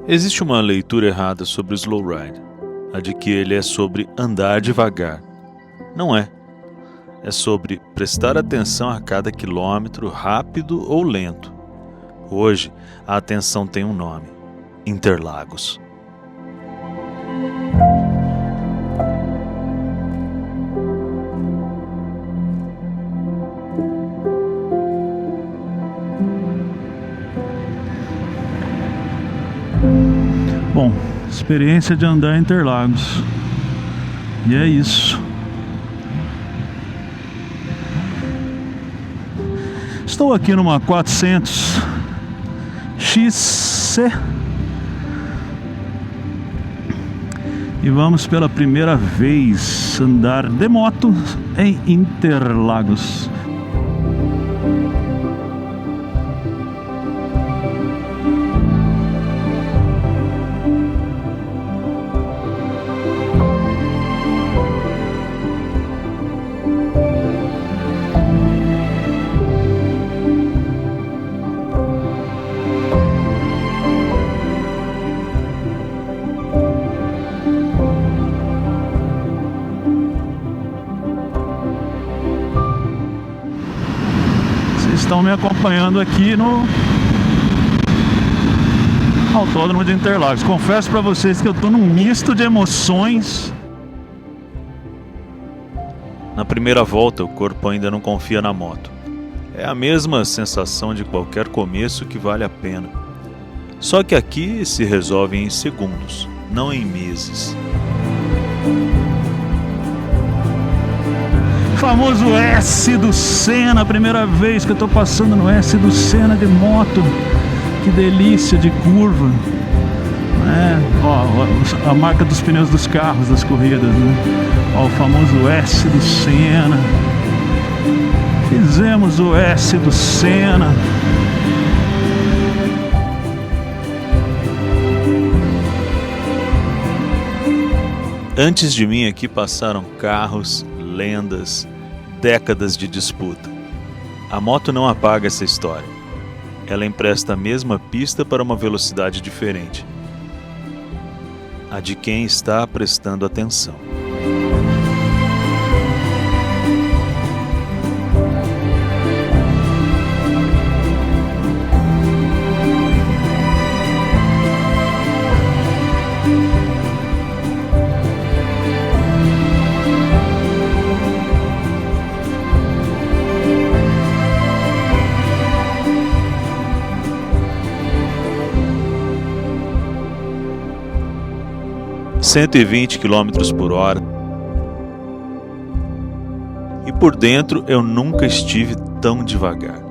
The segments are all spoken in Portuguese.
Existe uma leitura errada sobre o slow ride, a de que ele é sobre andar devagar. Não é. É sobre prestar atenção a cada quilômetro, rápido ou lento. Hoje, a atenção tem um nome: Interlagos. Bom, experiência de andar em Interlagos. E é isso. Estou aqui numa 400 XC e vamos pela primeira vez andar de moto em Interlagos. Estão me acompanhando aqui no Autódromo de Interlagos. Confesso para vocês que eu estou num misto de emoções. Na primeira volta, o corpo ainda não confia na moto. É a mesma sensação de qualquer começo que vale a pena. Só que aqui se resolve em segundos, não em meses. Famoso S do Senna, primeira vez que eu tô passando no S do Senna de moto. Que delícia de curva. Ó, a marca dos pneus dos carros das corridas, né? Ó, o famoso S do Senna. Fizemos o S do Senna. Antes de mim aqui passaram carros, lendas, décadas de disputa. A moto não apaga essa história. Ela empresta a mesma pista para uma velocidade diferente. A de quem está prestando atenção. ...120 km por hora. E por dentro eu nunca estive tão devagar.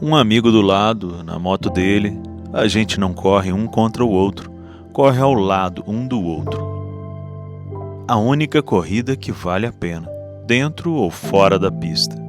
Um amigo do lado, na moto dele, a gente não corre um contra o outro, corre ao lado um do outro. A única corrida que vale a pena, dentro ou fora da pista.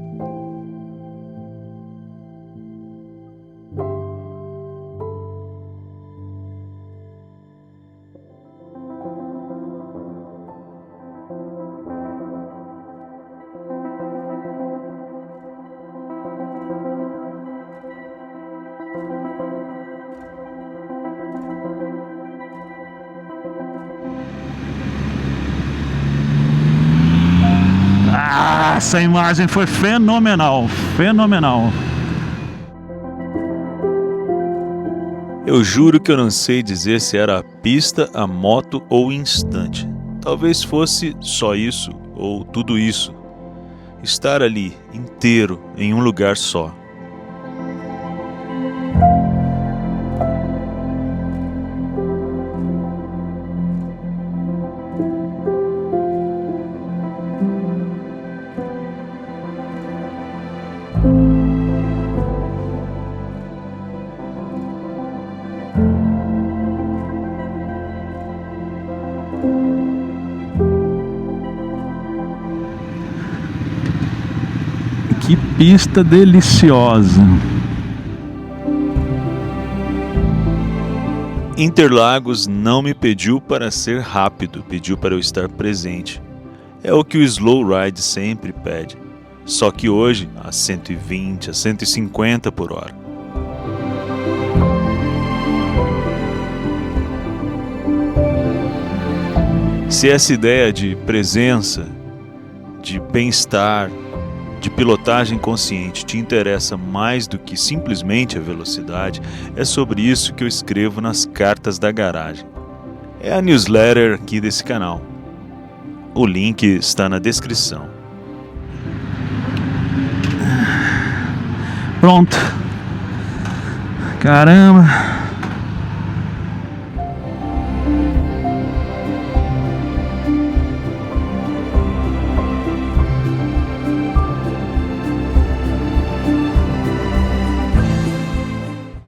Essa imagem foi fenomenal, fenomenal. Eu juro que eu não sei dizer se era a pista, a moto ou o instante. Talvez fosse só isso ou tudo isso. Estar ali, inteiro, em um lugar só. pista deliciosa. Interlagos não me pediu para ser rápido, pediu para eu estar presente. É o que o slow ride sempre pede, só que hoje a 120, a 150 por hora. Se essa ideia de presença, de bem-estar, de pilotagem consciente te interessa mais do que simplesmente a velocidade, é sobre isso que eu escrevo nas Cartas da Garagem. É a newsletter aqui desse canal. O link está na descrição. Pronto. Caramba.